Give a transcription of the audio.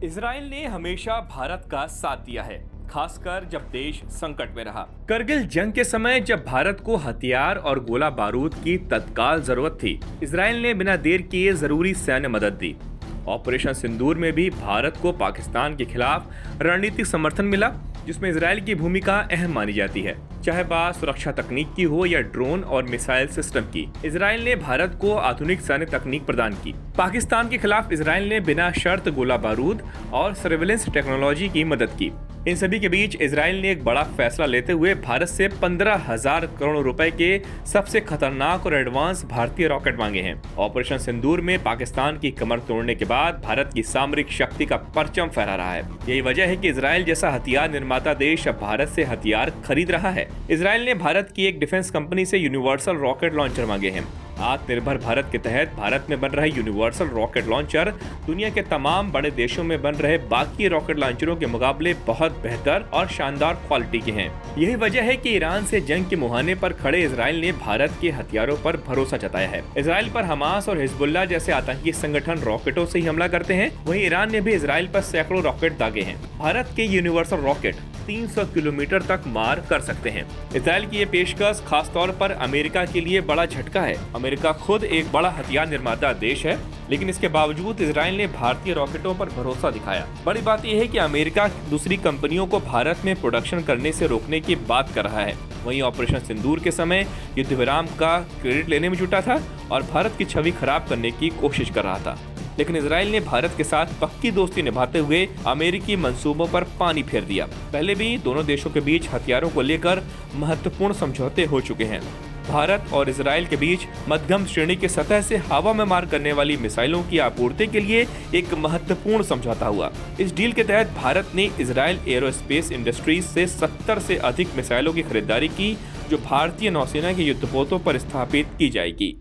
Israel ने हमेशा भारत का साथ दिया है, खासकर जब देश संकट में रहा। करगिल जंग के समय जब भारत को हथियार और गोला बारूद की तत्काल जरूरत थी, इजराइल ने बिना देर किए जरूरी सैन्य मदद दी। ऑपरेशन सिंदूर में भी भारत को पाकिस्तान के खिलाफ रणनीतिक समर्थन मिला, जिसमें इजराइल की भूमिका अहम मानी जाती है, चाहे बात सुरक्षा तकनीक की हो या ड्रोन और मिसाइल सिस्टम की। इजराइल ने भारत को आधुनिक सैन्य तकनीक प्रदान की। पाकिस्तान के खिलाफ इजराइल ने बिना शर्त गोला बारूद और सर्विलेंस टेक्नोलॉजी की मदद की। इन सभी के बीच इजराइल ने एक बड़ा फैसला लेते हुए भारत से 15,000 करोड़ रुपए के सबसे खतरनाक और एडवांस भारतीय रॉकेट मांगे हैं। ऑपरेशन सिंदूर में पाकिस्तान की कमर तोड़ने के बाद भारत की सामरिक शक्ति का परचम फहरा रहा है। यही वजह है कि इजराइल जैसा हथियार निर्माता देश अब भारत से हथियार खरीद रहा है। इजराइल ने भारत की एक डिफेंस कंपनी से यूनिवर्सल रॉकेट लॉन्चर मांगे हैं। आत्मनिर्भर भारत के तहत भारत में बन रहे यूनिवर्सल रॉकेट लॉन्चर दुनिया के तमाम बड़े देशों में बन रहे बाकी रॉकेट लॉन्चरों के मुकाबले बहुत बेहतर और शानदार क्वालिटी के हैं। यही वजह है कि ईरान से जंग के मुहाने पर खड़े इजराइल ने भारत के हथियारों पर भरोसा जताया है। इजराइल पर हमास और हिजबुल्लाह जैसे आतंकी संगठन रॉकेटों से ही हमला करते हैं, वहीं ईरान ने भी इजराइल पर सैकड़ों रॉकेट दागे हैं। भारत के यूनिवर्सल रॉकेट 300 किलोमीटर तक मार कर सकते हैं। इजराइल की ये पेशकश खास तौर पर अमेरिका के लिए बड़ा झटका है। अमेरिका खुद एक बड़ा हथियार निर्माता देश है, लेकिन इसके बावजूद इजराइल ने भारतीय रॉकेटों पर भरोसा दिखाया। बड़ी बात यह है कि अमेरिका दूसरी कंपनियों को भारत में प्रोडक्शन करने से रोकने की बात कर रहा है। वहीं ऑपरेशन सिंदूर के समय युद्ध विराम का क्रेडिट लेने में जुटा था और भारत की छवि खराब करने की कोशिश कर रहा था। लेकिन इजराइल ने भारत के साथ पक्की दोस्ती निभाते हुए अमेरिकी मंसूबों पर पानी फेर दिया। पहले भी दोनों देशों के बीच हथियारों को लेकर महत्वपूर्ण समझौते हो चुके हैं। भारत और इजराइल के बीच मध्यम श्रेणी के सतह से हवा में मार करने वाली मिसाइलों की आपूर्ति के लिए एक महत्वपूर्ण समझौता हुआ। इस डील के तहत भारत ने इजराइल एरोस्पेस इंडस्ट्रीज से 70 से अधिक मिसाइलों की खरीदारी की, जो भारतीय नौसेना के युद्धपोतों पर स्थापित की जाएगी।